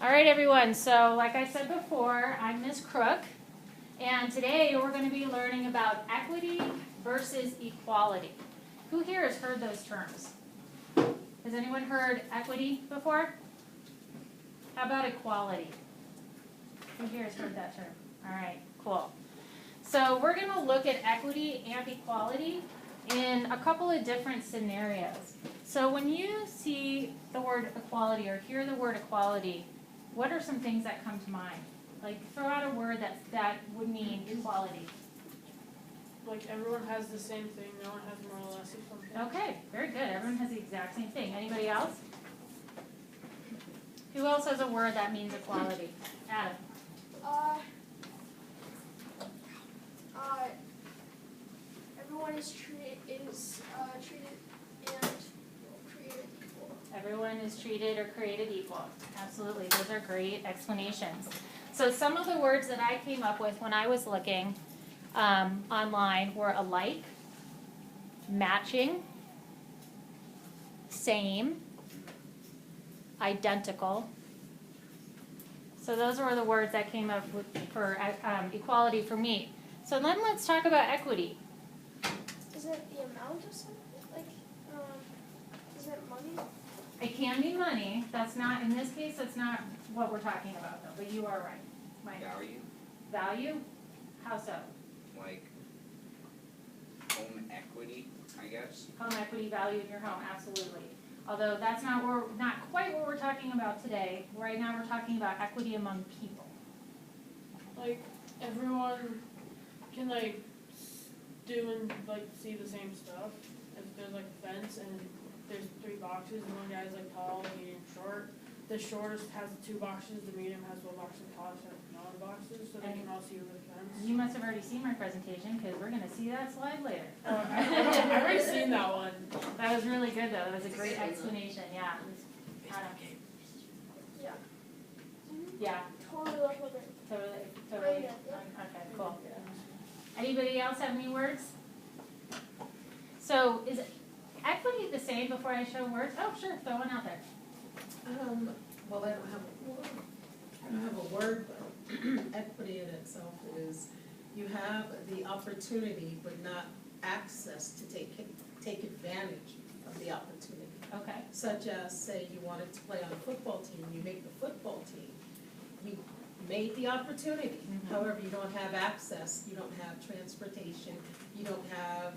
All right, everyone. So like I said before, I'm Ms. Crook, and today we're going to be learning about equity versus equality. Who here has heard those terms? Has anyone heard equity before? How about equality? Who here has heard that term? All right, cool. So we're going to look at equity and equality in a couple of different scenarios. So when you see the word equality or hear the word equality, what are some things that come to mind? Like, throw out a word that would mean equality. Like, everyone has the same thing, no one has more or less or something. Okay, very good. Everyone has the exact same thing. Anybody else? Who else has a word that means equality? Adam. Everyone is treated and created equal. Everyone is treated or created equal. Absolutely. Those are great explanations. So some of the words that I came up with when I was looking online were alike, matching, same, identical. So those were the words that came up with for equality for me. So then let's talk about equity. Is it the amount of something? Like, is it money? It can be money. That's not, in this case, that's not what we're talking about though, but you are right. Mike. Value, Value? How so? like home equity, I guess. Home equity value in your home, absolutely. Although that's not quite what we're talking about today. Right now we're talking about equity among people. Like, everyone can, like, do and, like, see the same stuff. If there's, like, a fence and there's 3 boxes and one guy's, like, tall, medium, short, the shortest has 2 boxes, the medium has 1 box, and the tallest has none boxes, so they can all see over the fence. You must have already seen my presentation because we're going to see that slide later. I've already seen that one. That was really good though. That was a great explanation. Yeah. Adam. Yeah. Yeah. Totally left over. Totally. Right, yeah. Okay, cool. Anybody else have any words? So is equity the same before I show words? Oh, sure. Throw one out there. Well, I don't have a word, but equity in itself is you have the opportunity but not access to take advantage of the opportunity. Okay. Such as, say, you wanted to play on a football team, you make the football team. You made the opportunity, however, you don't have access, you don't have transportation, you don't have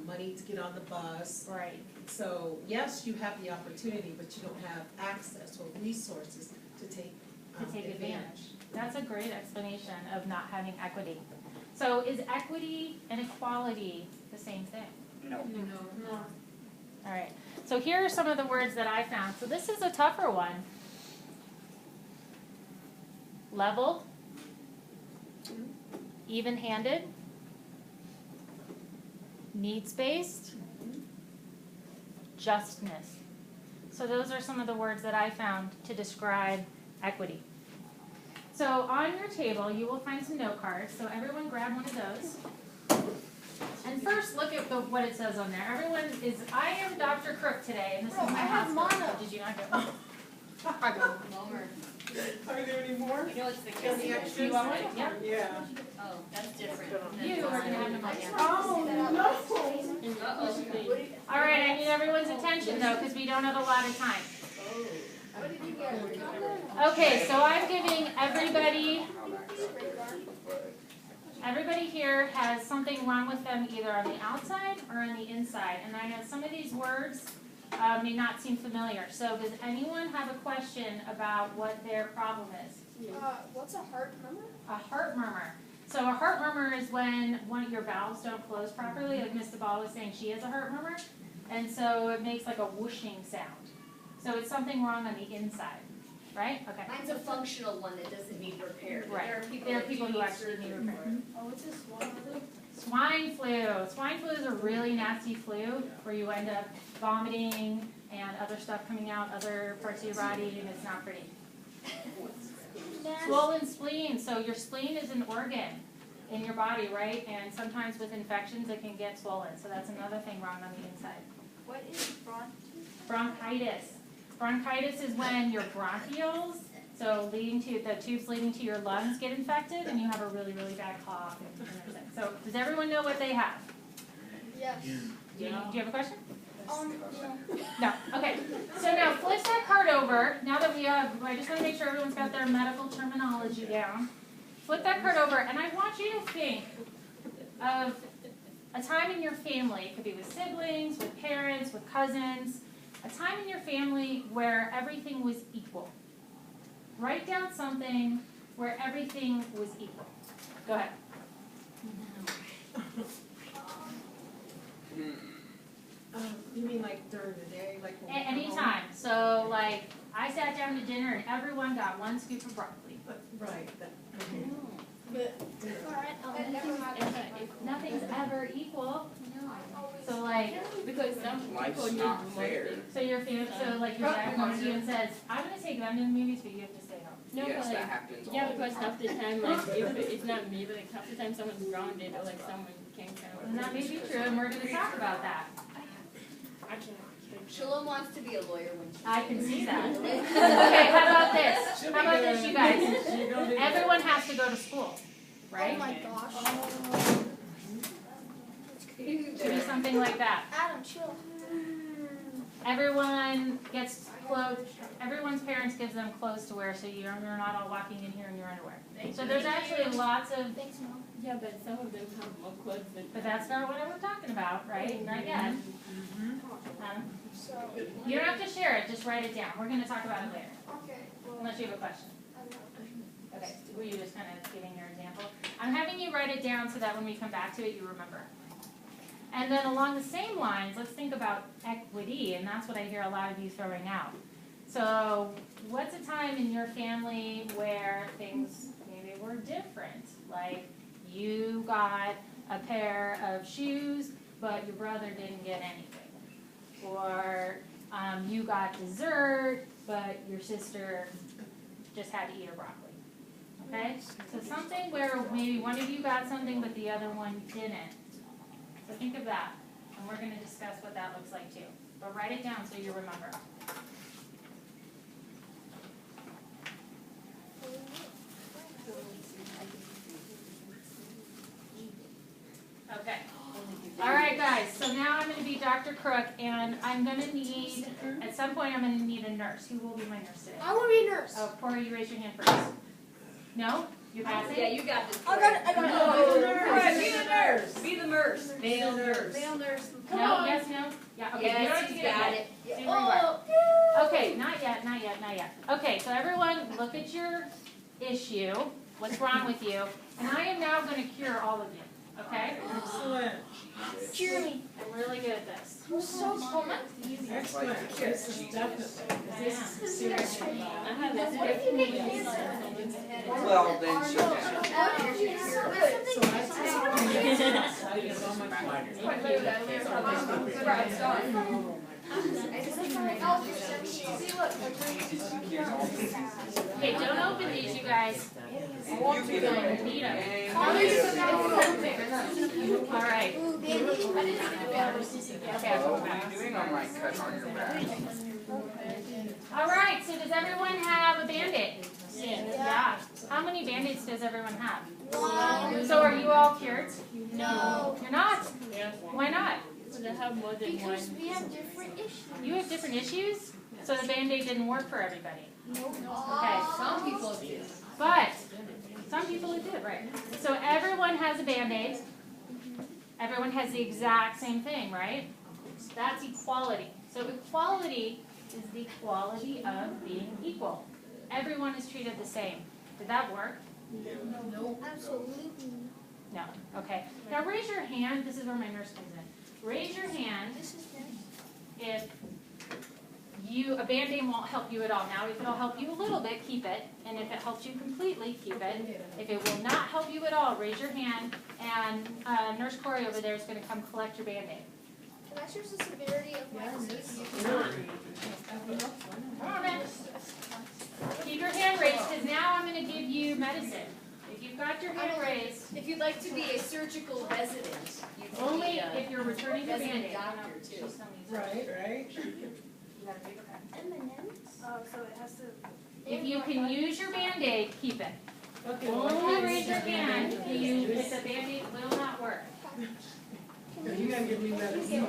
money to get on the bus. Right. So, yes, you have the opportunity, but you don't have access or resources to take advantage. That's a great explanation of not having equity. So is equity and equality the same thing? No. No. All right. So here are some of the words that I found. So this is a tougher one. Level, even-handed, needs-based, justness. So those are some of the words that I found to describe equity. So on your table, you will find some note cards. So everyone grab one of those. And first, look at what it says on there. I am Dr. Crook today, and this is my house. mono. Did you not get one? I got longer. Are there any more? You know it's the Any kiss. extras? You want one? Yeah. Yeah. Oh, that's different. You are going to have pneumonia. Oh, no. Uh-oh. All right, I need everyone's attention, though, because we don't have a lot of time. What did you get? Okay, so I'm giving everybody here has something wrong with them either on the outside or on the inside. And I know some of these words may not seem familiar. So does anyone have a question about what their problem is? What's a heart murmur? A heart murmur. So a heart murmur is when one of your valves don't close properly, like Miss DeBall was saying she has a heart murmur. And so it makes like a whooshing sound. So it's something wrong on the inside, right? Okay. Mine's a functional one that doesn't need repair. But Right. There are people who actually need surgery repair. for it. Oh, what's this one? Swine flu. Swine flu is a really nasty flu where you end up vomiting and other stuff coming out other parts of your body, and it's not pretty. Swollen spleen. So your spleen is an organ in your body, right? And sometimes with infections it can get swollen. So that's another thing wrong on the inside. What is bronchitis? Bronchitis. Bronchitis is when your bronchioles So the tubes leading to your lungs get infected and you have a really, really bad cough and everything. So does everyone know what they have? Yes. Do you have a question? No. No, okay. So now flip that card over. Now that I just want to make sure everyone's got their medical terminology down. Flip that card over, and I want you to think of a time in your family. It could be with siblings, with parents, with cousins. A time in your family where everything was equal. Write down something where everything was equal. Go ahead. You mean like during the day, like when we come home? Anytime. So like I sat down to dinner and everyone got one scoop of broccoli. Right, that, okay. Alright, never mind. Nothing's ever equal. So like, Because some Life's people need not more fair. things. so your dad comes to you and says, I'm gonna take them to the movies, but you have to stay home. No, Yes, but that like, happens all yeah, the because time. half the time, like, if it's not me, but like half the time someone's grounded or like someone can't come. And that may be true, and we're gonna talk about that. I can't. Shalom wants to be a lawyer when she. I can see that. Okay, how about this? How about this, you guys? Everyone has to go to school, Oh right? my gosh. Should be something like that. Adam, chill. Everyone gets clothes, everyone's parents gives them clothes to wear, so you're not all walking in here in your underwear. So there's actually lots of, Thanks, Mom. Yeah, but some of them have more clothes than. but that's not what we're talking about, right? Not yet. So, You don't have to share it, just write it down. We're gonna talk about it later, okay. Well, unless you have a question. I don't know. Okay, were you just kind of giving your example? I'm having you write it down so that when we come back to it, you remember. And then along the same lines, let's think about equity, and that's what I hear a lot of you throwing out. So what's a time in your family where things maybe were different? Like you got a pair of shoes, but your brother didn't get anything. Or you got dessert, but your sister just had to eat a broccoli. Okay? So something where maybe one of you got something, but the other one didn't. So think of that, and we're going to discuss what that looks like too. But write it down so you remember. Okay. All right, guys. So now I'm going to be Dr. Crook, and I'm going to need, at some point, I'm going to need a nurse. Who will be my nurse today? I want to be a nurse. Oh, Corey, you raise your hand first. No? You're passing? Yeah, you got this. I got it. I got it. Be the nurse. Be the nurse. Male nurse. Male nurse. Come No? on. Yes? No? Yeah. Okay. You don't Yes, have to you get got it. it. Stay where you are. Oh. Okay, not yet, not yet, not yet. Okay, so everyone look at your issue, what's wrong with you, and I am now going to cure all of you, okay? Excellent, Cure me. I'm really good at this. I'm so common. excellent. This is definitely, this is seriously I about. have this. What if you get cancer? Well, then she Oh, has. So I excited about my Okay, don't open these, you guys. You get it. Need 'em. And All you get it. right. Ooh, baby. I didn't think about it. Okay, I'll Oh, come what are back. you doing on my cut on your back? All right, so does everyone have a Band-Aid? Yeah. How many Band-Aids does everyone have? One. So are you all cured? No. You're not? Yes. Why not? Because I have more than one. Because we have different issues. You have different issues? So the Band-Aid didn't work for everybody? Nope. Okay. Some people do. But some people it did, right? So everyone has a Band-Aid. Everyone has the exact same thing, right? That's equality. So equality is the quality of being equal. Everyone is treated the same. Did that work? Absolutely. No. Okay. Now raise your hand. This is where my nurse comes in. Raise your hand This is if nice. a Band-Aid won't help you at all. Now, if it'll help you a little bit, keep it. And if it helps you completely, keep it. If it will not help you at all, raise your hand. And Nurse Corey over there is going to come collect your Band-Aid. Can I choose the severity of my disease? Come on, man. Keep your hand raised, because now I'm going to give you medicine. If you've got your hand raised, If you'd like to be a surgical resident, you can only be a if you're returning your resident Band-Aid. doctor She too. still needs it. Right, right. You got a paper cut. M&M's? Oh, so it has to, If you can use your Band-Aid, keep it. Okay. Only raise your hand if if the Band-Aid will not work. You gotta give me medicine.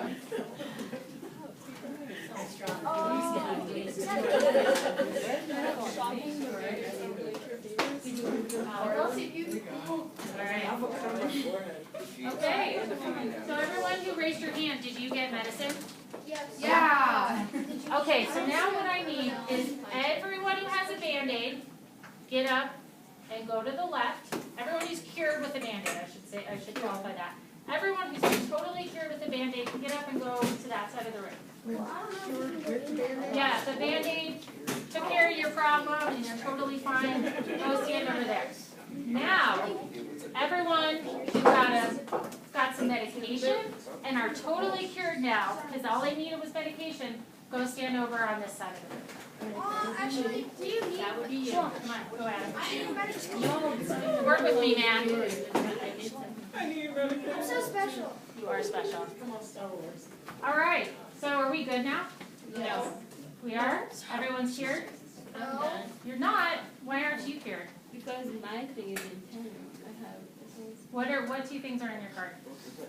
Okay, so everyone who raised your hand, did you get medicine? Yes. Yeah. Okay, so now what I need is everyone who has a Band-Aid, get up and go to the left. Everyone who's cured with a Band-Aid, I should qualify that. Everyone who's been totally cured with a Band-Aid, get up and go to that side of the room. Yeah, the Band-Aid took care of your problem and you're totally fine. Go stand over there. Now, everyone who got some medication and are totally cured now, because all they needed was medication, go stand over on this side of the room. Actually, do you need? That would be you. Come on, go Adam. I need medication. Work with me, man. I'm so special. You are special. Come on, Star Wars. All right, so are we good now? No. We are? Everyone's cured? I'm done. You're not? Why aren't you cured? Because my thing is in 10. I have What two things are in your card?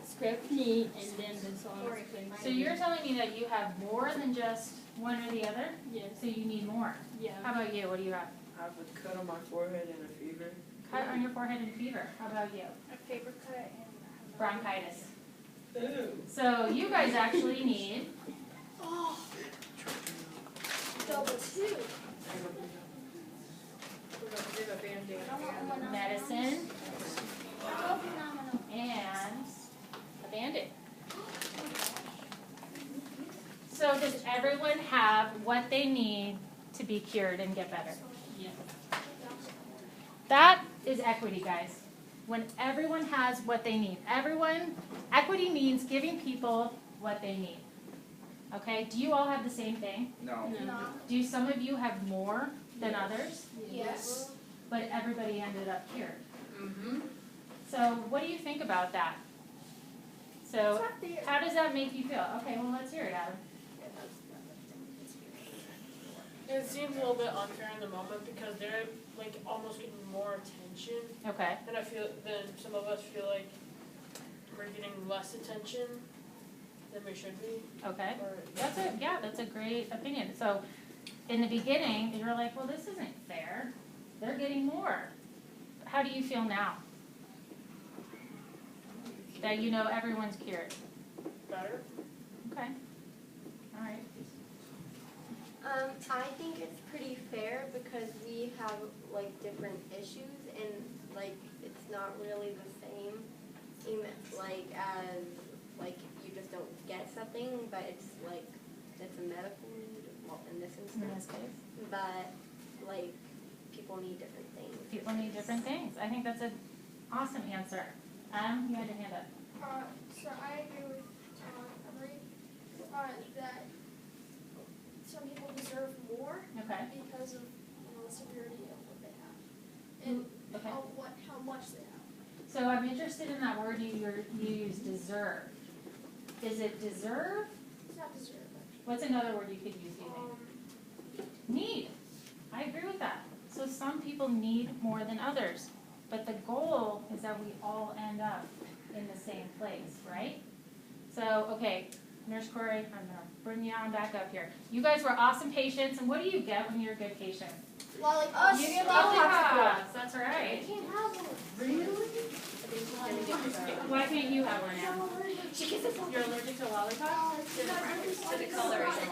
scrap knee and then the song. So you're telling me that you have more than just one or the other? Yes. So you need more. Yeah. How about you? What do you have? I have a cut on my forehead and a fever. Cut on your forehead and fever. How about you? A paper cut and Bronchitis. Ooh. So you guys actually need double two. medicine and a Band-Aid. So does everyone have what they need to be cured and get better? Yeah. That is equity, guys. When everyone has what they need. Equity means giving people what they need. Okay, do you all have the same thing? No. No. Do some of you have more than others? Yes. But everybody ended up cured. So what do you think about that? So how does that make you feel? Okay, well let's hear it, Adam. It seems a little bit unfair in the moment because they're like almost getting more attention, Okay. and I feel then some of us feel like we're getting less attention than we should be. Okay. Or That's a great opinion. So in the beginning, you were like, well, this isn't fair. They're getting more. How do you feel now? That you know everyone's cured. better. Okay. All right. I think it's pretty fair because we have like different issues and like it's not really the same like as like you just don't get something, but it's like it's a medical need, well in this In instance. this case, But like people need different things. people need different things. I think that's an awesome answer. You had your hand up. So I agree with Emery that some people deserve more Okay. because of the severity of what they have and Okay. how much they have. So I'm interested in that word you use, deserve. Is it deserve? It's not deserve actually. What's another word you could use, do you think? Need. I agree with that. So some people need more than others. But the goal is that we all end up in the same place, right? So, okay, Nurse Corey, I'm going to bring you on back up here. You guys were awesome patients, and what do you get when you're a good patient? Lollipops. You get lollipops. That's I right. can't have one. Why can't you have one, Ann? You're allergic to lollipops? To the coloration.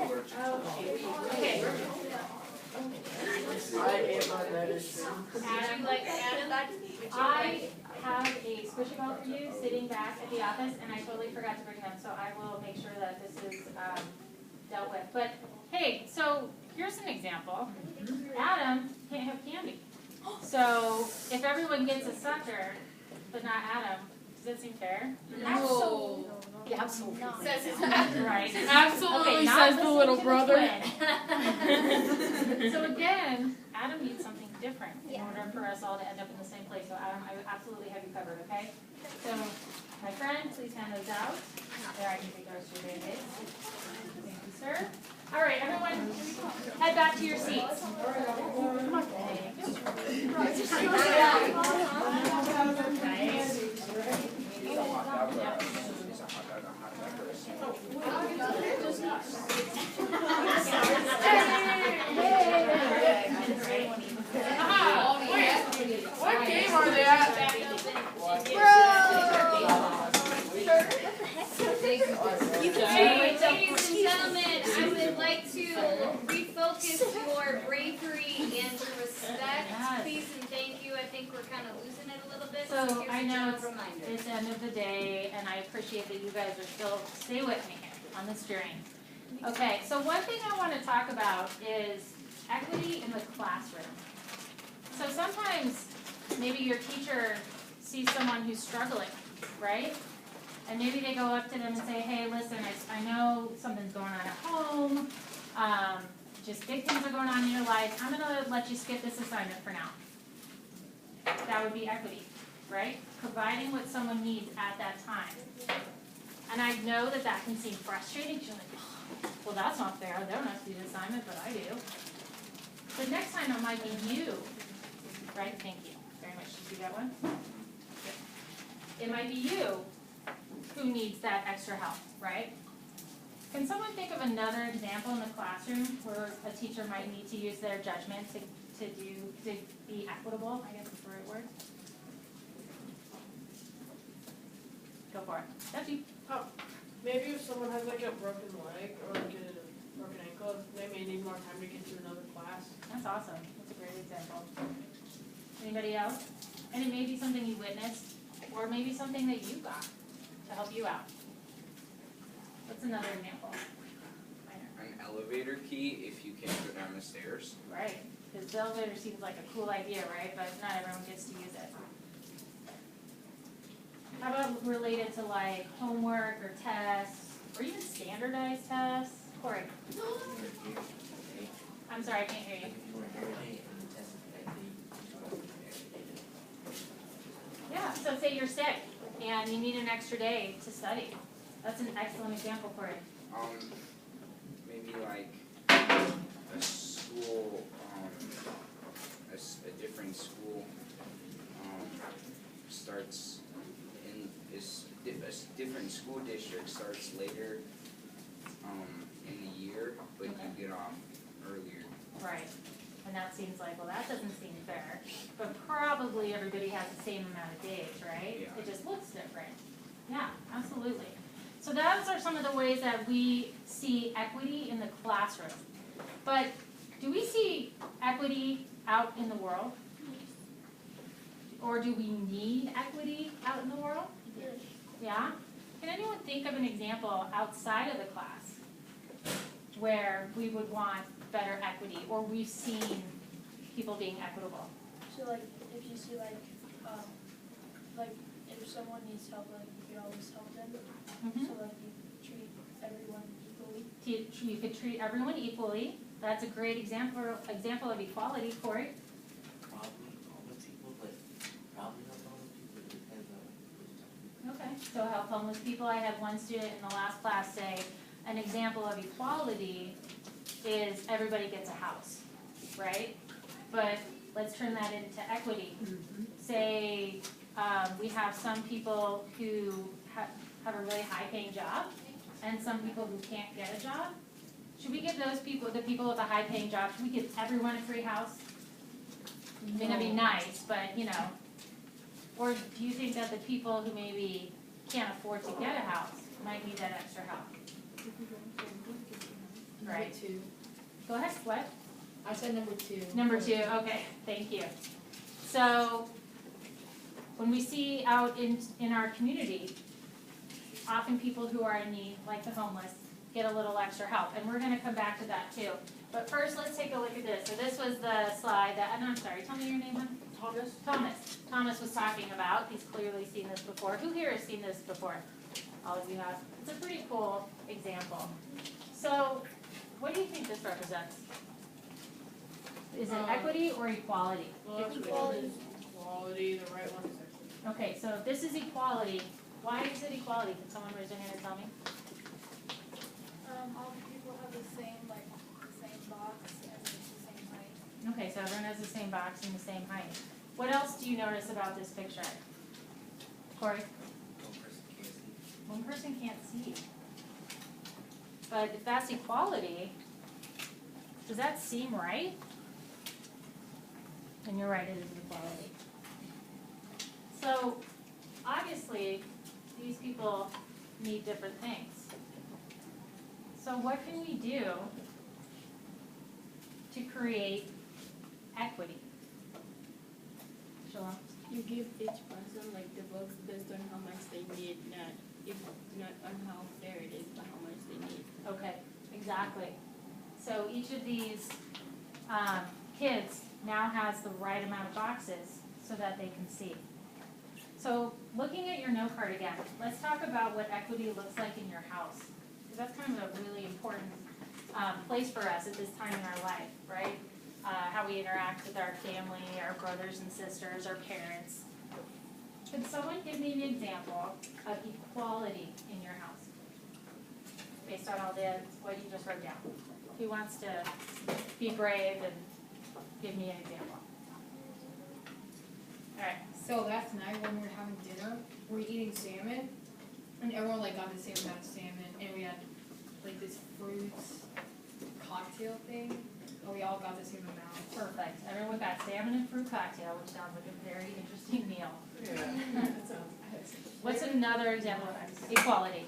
Okay. I ate my medicine. Adam, I have a squishy ball for you sitting back at the office, and I totally forgot to bring them, so I will make sure that this is dealt with. But hey, so here's an example. Adam can't have candy. So if everyone gets a sucker, but not Adam, does that seem fair? No. Yeah, absolutely. Says his Right. Absolutely, Okay, not says the listening little to brother. twin. So again, Adam needs something different in order for us all to end up in the same place. So Adam, I absolutely have you covered, okay? So, my friend, please hand those out. There, I can take the rest of your Band-Aids. Thank you, sir. All right, everyone, head back to your seats. What game are they at? Hey, ladies and gentlemen, I would like to refocus your bravery and your respect, please and thank you. I think we're kind of losing it a little bit, so So here's I a know general reminder. it's the end of the day, and I appreciate that you guys are still, stay with me on this journey. Okay, so one thing I want to talk about is equity in the classroom. So sometimes maybe your teacher sees someone who's struggling, right? And maybe they go up to them and say, hey, listen, I know something's going on at home, just big things are going on in your life, I'm gonna let you skip this assignment for now. That would be equity, right? Providing what someone needs at that time. And I know that that can seem frustrating, you're like, oh, well, that's not fair, they don't have to do the assignment, but I do. The next time it might be you, right? Thank you very much. Did you get one? Good. It might be you who needs that extra help, right? Can someone think of another example in the classroom where a teacher might need to use their judgment to be equitable, I guess is the right word? Go for it. That's you. Maybe if someone has like a broken leg or like a broken ankle, they may need more time to get to another class. That's awesome. That's a great example. Anybody else? And it may be something you witnessed, or maybe something that you got to help you out. What's another example? An elevator key if you can't go down the stairs. Right, because the elevator seems like a cool idea, right? But not everyone gets to use it. How about related to like homework or tests, or even standardized tests? Corey? I'm sorry, I can't hear you. Yeah, so say you're sick and you need an extra day to study. That's an excellent example for it. Maybe like a school, a different school, starts in a different school district starts later, in the year, but you get off earlier. Right. And that seems like, well, that doesn't seem fair. But probably everybody has the same amount of days, right? Yeah. It just looks different. Yeah, absolutely. So those are some of the ways that we see equity in the classroom. But do we see equity out in the world? Or do we need equity out in the world? Yeah? Can anyone think of an example outside of the class where we would want better equity, or we've seen people being equitable? So like, if you see like if someone needs help, like you could always help them. Mhm. So like you treat everyone equally. You could treat everyone equally. That's a great example of equality, Corey. Probably homeless people, but probably not homeless people, it depends on Okay, so help homeless people. I had one student in the last class say an example of equality is everybody gets a house, right? But let's turn that into equity. Say we have some people who have a really high-paying job and some people who can't get a job. Should we give those people, the people with a high-paying job, should we give everyone a free house? It may not be nice, but you know. Or do you think that the people who maybe can't afford to get a house might need that extra help? Right. Two. Go ahead, what? I said number two. Number two, okay, thank you. So, when we see out in our community, often people who are in need, like the homeless, get a little extra help, and we're gonna come back to that too. But first, let's take a look at this. So this was the slide that, and I'm sorry, tell me your name, hon? Thomas? Thomas was talking about. He's clearly seen this before. Who here has seen this before? All of you have. It's a pretty cool example. So, what do you think this represents? Is it equity or equality? Well, that's equality. Equality, the right one is equity. Okay, so if this is equality, why is it equality? Can someone raise their hand and tell me? All people have the the same, like, the same box and it's the same height. Okay, so everyone has the same box and the same height. What else do you notice about this picture? Corey? One person can't see. One person can't see. But if that's equality, does that seem right? And you're right, it is equality. So, obviously, these people need different things. So what can we do to create equity? Shalom? You give each person like the books based on how much they need, not on how fair it is, but how much they need. Okay, exactly. So each of these kids now has the right amount of boxes so that they can see. So looking at your note card again, let's talk about what equity looks like in your house. Because that's kind of a really important place for us at this time in our life, right? How we interact with our family, our brothers and sisters, our parents. Could someone give me an example of equality in your house? Based on all what you just wrote down. Who wants to be brave and give me an example? All right. So last night when we were having dinner, we were eating salmon, and everyone like got the same amount of salmon, and we had like this fruits cocktail thing, and we all got the same amount. Perfect. Everyone got salmon and fruit cocktail, which sounds like a very interesting meal. Yeah, that sounds. What's another example of equality?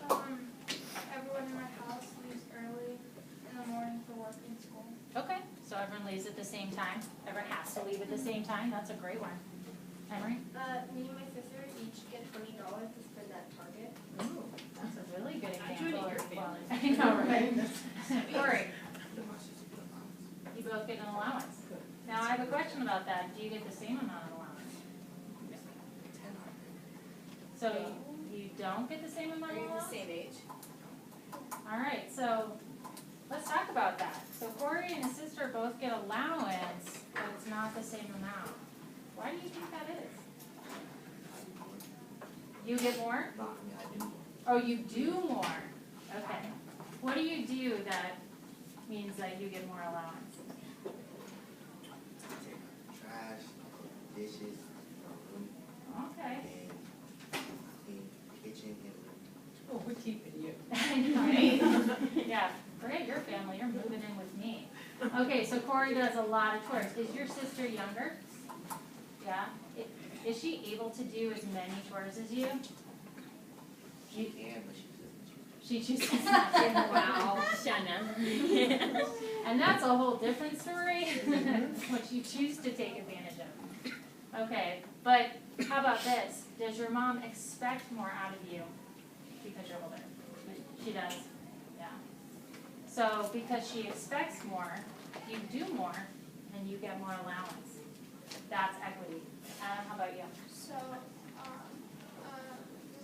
Everyone in my house leaves early in the morning for work and school. Okay, so everyone leaves at the same time. Everyone has to leave at the same time. That's a great one. Henry? Me and my sister each get $20 to spend at Target. Ooh, that's a really good That's example really of your equality. I know, right? Corey, Then my sister get allowance. you both get an allowance. Now, I have a question about that. Do you get the same amount of allowance? 10 out of So you don't get the same amount of allowance? age? All right, so let's talk about that. So Corey and his sister both get allowance, but it's not the same amount. Why do you think that is? You get more? No, I mean, I do more. Oh, you do more. Okay. What do you do that means that you get more allowance? Take out trash, dishes, room, Okay. and clean kitchen and room. Oh, we're keeping you. Right? Yeah, forget your family, you're moving in with me. Okay, so Corey does a lot of chores. Is your sister younger? Yeah? Is she able to do as many chores as you? She can, but she doesn't choose. She chooses not to. Wow, Shanna. And that's a whole different story, what you choose to take advantage of. Okay, but how about this? Does your mom expect more out of you because you're older? She does, yeah. So because she expects more, you do more, and you get more allowance. That's equity. Adam, how about you? So, does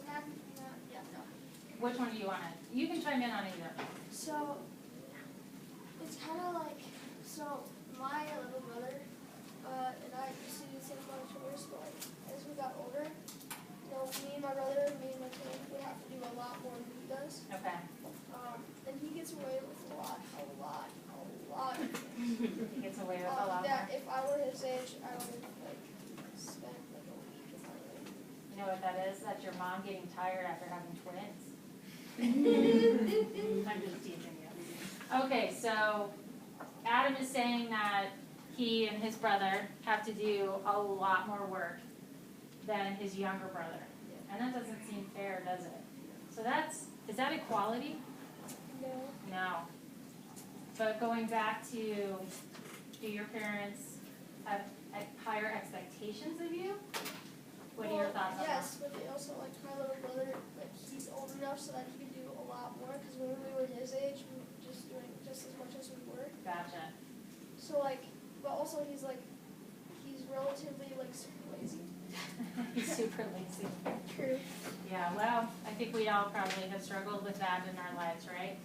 that, yeah, no. Which one do you want to, you can chime in on either. So, it's kind of like, so my little brother and I used to do the same amount of chores, but like, as we got older, you know, me and my brother, me and my twin, we have to do a lot more than he does. Okay. And he gets away with a lot. He gets away with a lot That more. if I were his age, I would like spend like a week if I were. You know what that is? That's your mom getting tired after having twins. I'm just teasing you. Okay, so Adam is saying that he and his brother have to do a lot more work than his younger brother. And that doesn't seem fair, does it? So is that equality? No. No. But going back to, do your parents have higher expectations of you? What are your thoughts on that? Yes, but they also, like, my little brother, like, he's old enough so that he can do a lot more, because when we were his age, we were just doing just as much as we were. Gotcha. So, like, but also he's, like, he's relatively, like, super lazy. He's super lazy. True. Yeah, well, I think we all probably have struggled with that in our lives, right?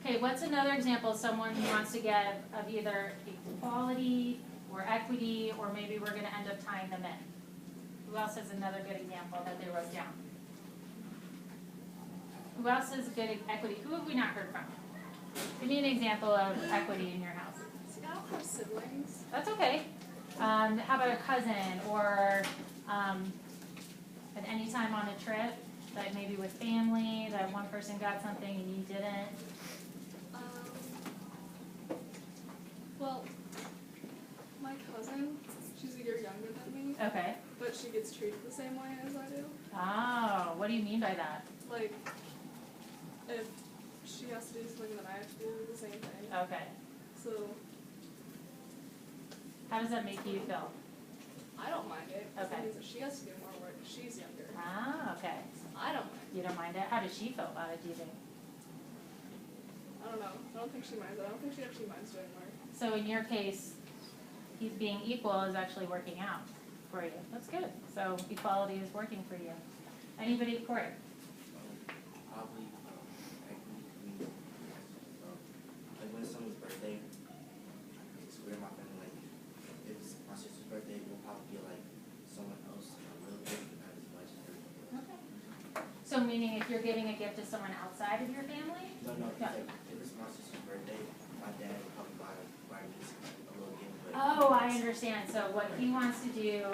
Okay, what's another example of someone who wants to get of either equality or equity, or maybe we're gonna end up tying them in? Who else has another good example that they wrote down? Who else has good equity? Who have we not heard from? Give me an example of equity in your house. See, I don't have siblings. That's okay. How about a cousin or at any time on a trip, like maybe with family, that one person got something and you didn't? Well, my cousin, she's a year younger than me, Okay. but she gets treated the same way as I do. Oh, what do you mean by that? Like, if she has to do something, then I have to do the same thing. Okay. So, How does that make you feel? I don't mind it. 'Cause Okay. It means that she has to do more work. She's younger. Ah, okay. I don't mind. You don't mind it? How does she feel about it, do you think? I don't know. I don't think she minds it. I don't think she actually minds doing work. So in your case, he's being equal is actually working out for you. That's good. So equality is working for you. Anybody, Corey? Probably, equity between, like when it's someone's birthday, it's weird in my family, like, if it's my sister's birthday, we'll probably get like someone else a little bit, but not as much as everybody else. Okay. So meaning if you're giving a gift to someone outside of your family? No, Yeah. like, if it's my sister's birthday, my dad would probably buy me a little gift, but. Oh, I understand. So what he wants to do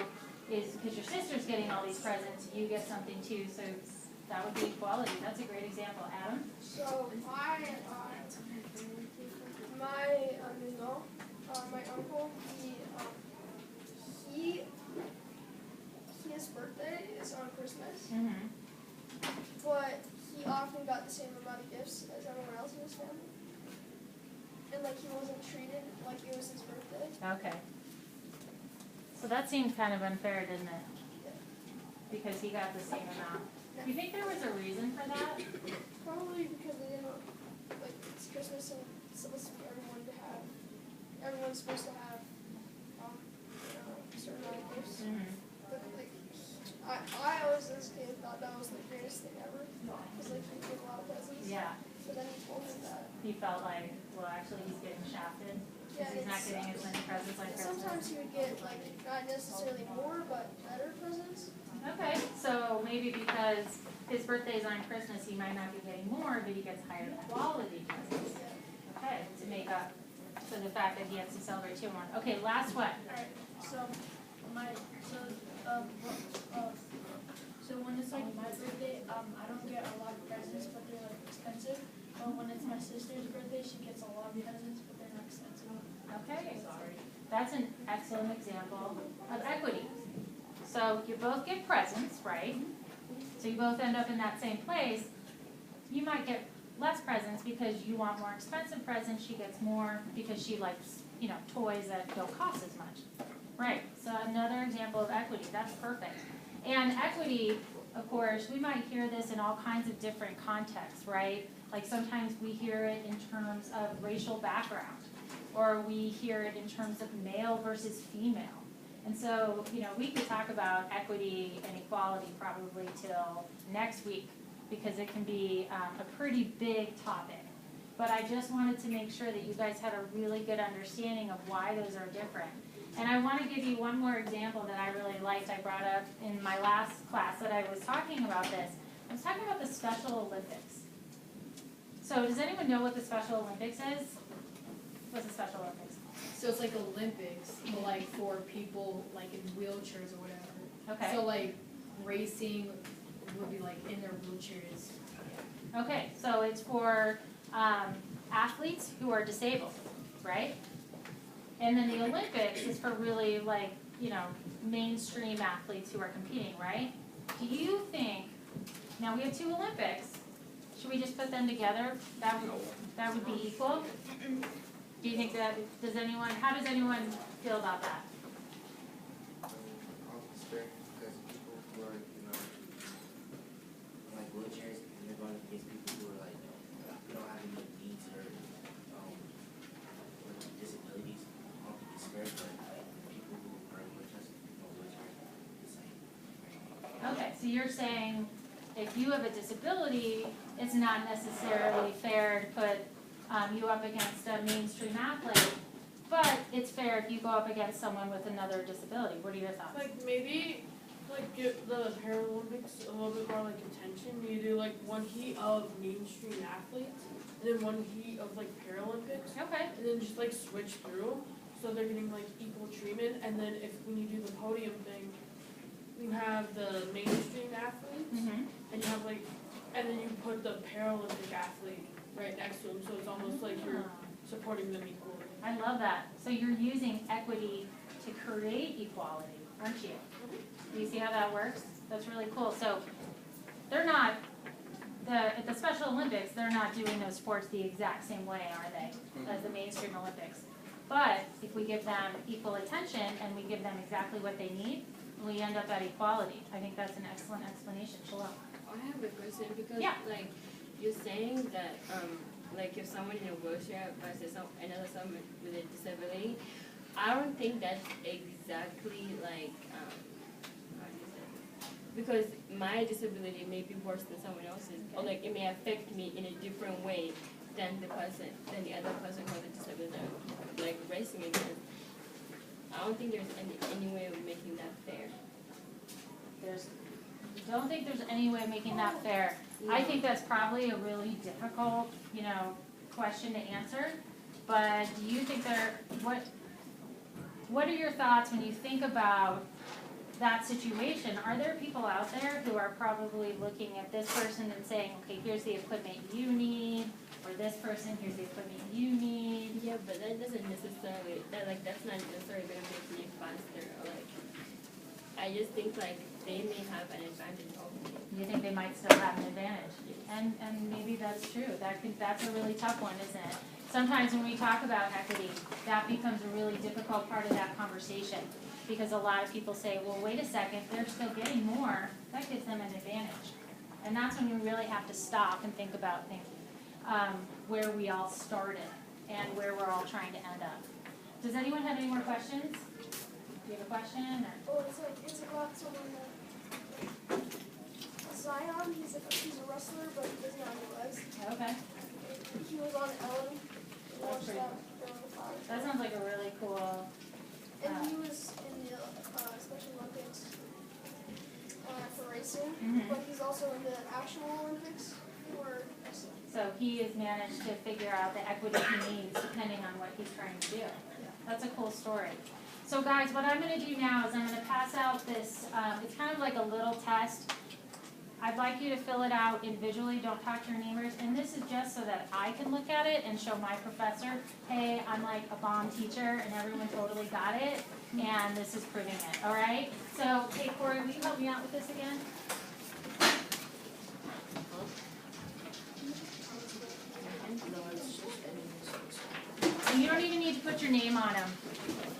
is, because your sister's getting all these presents, you get something too, so that would be equality. That's a great example. Adam? So my uncle, his birthday is on Christmas, Mm-hmm. but he often got the same amount of gifts as everyone else in his family. And like he wasn't treated like it was his birthday. Okay. So that seemed kind of unfair, didn't it? Because he got the same amount. Do you think there was a reason for that? Probably because they didn't like it's Christmas and it's supposed to be everyone's supposed to have certain amount of gifts. Mm-hmm. But like I always as a kid thought that was the greatest thing ever. Because like he gave a lot of presents. Yeah. But then he told me that. He felt like, well, actually he's getting shafted. Yeah, Because he's not getting as many presents like Christmas. sometimes he would get like not necessarily more but better presents. Okay, so maybe because his birthday's on Christmas, he might not be getting more, but he gets higher quality presents. Okay, to make up for the fact that he has to celebrate two more. Okay, last one. Alright, so when it's like my birthday, I don't get a lot of presents, but they're like expensive. But when it's my sister's birthday, she gets a lot of presents, but they're not expensive. Okay, that's an excellent example of equity. So you both get presents, right? So you both end up in that same place. You might get less presents because you want more expensive presents. She gets more because she likes, toys that don't cost as much. Right, so another example of equity. That's perfect. And equity, of course, we might hear this in all kinds of different contexts, right? Like sometimes we hear it in terms of racial background, or we hear it in terms of male versus female. And so, we could talk about equity and equality probably till next week because it can be a pretty big topic. But I just wanted to make sure that you guys had a really good understanding of why those are different. And I want to give you one more example that I really liked. I brought up in my last class that I was talking about this. I was talking about the Special Olympics. So does anyone know what the Special Olympics is? What's the Special Olympics? So it's like Olympics, but like for people like in wheelchairs or whatever. Okay. So like racing would be like in their wheelchairs. Okay, so it's for athletes who are disabled, right? And then the Olympics is for really mainstream athletes who are competing, right? Do you think, now we have two Olympics, should we just put them together? That would be equal? Do you think that, how does anyone feel about that? It's fair because people who are, like wheelchairs, and they're going against people who are like, who don't have any needs or disabilities. I don't think it's fair, but like people who are in wheelchairs, the same. Okay, so you're saying if you have a disability, it's not necessarily fair to put you up against a mainstream athlete, but it's fair if you go up against someone with another disability. What are your thoughts? Like maybe give the Paralympics a little bit more like attention. You do like one heat of mainstream athletes, and then one heat of like Paralympics, Okay. and then just like switch through, so they're getting like equal treatment. And then if when you do the podium thing, you have the mainstream athletes, Mm-hmm. and you have like, and then you put the Paralympic athlete right next to them, so it's almost like you're supporting them equally. I love that. So you're using equity to create equality, aren't you? Do you see how that works? That's really cool. So they're not, at the Special Olympics, they're not doing those sports the exact same way, are they, as the mainstream Olympics? But if we give them equal attention and we give them exactly what they need, we end up at equality. I think that's an excellent explanation. Shalom. I have a question because Yeah. like you're saying that like if someone in a wheelchair versus another someone with a disability, I don't think that's exactly like how do you say this? Because my disability may be worse than someone else's, or like it may affect me in a different way than the other person who has a disability like racing against. I don't think there's any way of making that fair. Don't think there's any way of making that fair. I think that's probably a really difficult, question to answer. But do you think what are your thoughts when you think about that situation? Are there people out there who are probably looking at this person and saying, okay, here's the equipment you need, or this person, here's the equipment you need? Yeah, but that doesn't necessarily, that's not necessarily going to make me faster. Or like, I just think like they may have an advantage over me. You think they might still have an advantage? And maybe that's true. That's a really tough one, isn't it? Sometimes when we talk about equity, that becomes a really difficult part of that conversation. Because a lot of people say, well, wait a second, they're still getting more. That gives them an advantage. And that's when you really have to stop and think about where we all started and where we're all trying to end up. Does anyone have any more questions? Do you have a question? Or? Oh, it's about someone that Zion. He's a wrestler, but he doesn't have any legs. Okay. He was on Ellen. That's pretty cool. That sounds like a really cool. And he was in the Special Olympics for racing, Mhm. but he's also in the actual Olympics for wrestling. So he has managed to figure out the equity he needs depending on what he's trying to do. That's a cool story. So guys, what I'm going to do now is I'm going to pass out this, it's kind of like a little test. I'd like you to fill it out individually, don't talk to your neighbors, and this is just so that I can look at it and show my professor, hey, I'm like a bomb teacher and everyone totally got it, and this is proving it, all right? So, hey Corey, will you help me out with this again? And you don't even need to put your name on them.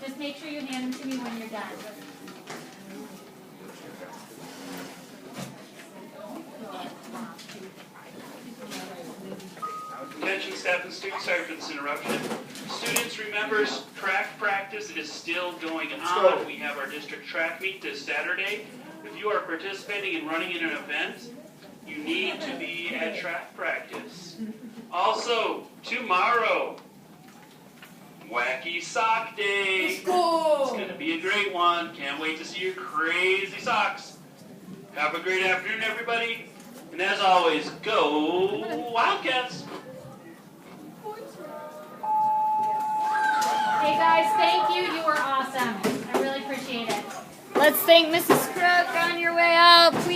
Just make sure you hand them to me when you're done. Attention staff and students, sorry for this interruption. Students, remember track practice is still going on. We have our district track meet this Saturday. If you are participating in running in an event, you need to be at track practice. Also, tomorrow, Wacky Sock Day. It's going to be a great one. Can't wait to see your crazy socks. Have a great afternoon, everybody. And as always, go Wildcats! Hey guys, thank you. You were awesome. I really appreciate it. Let's thank Mrs. Crook on your way out, please.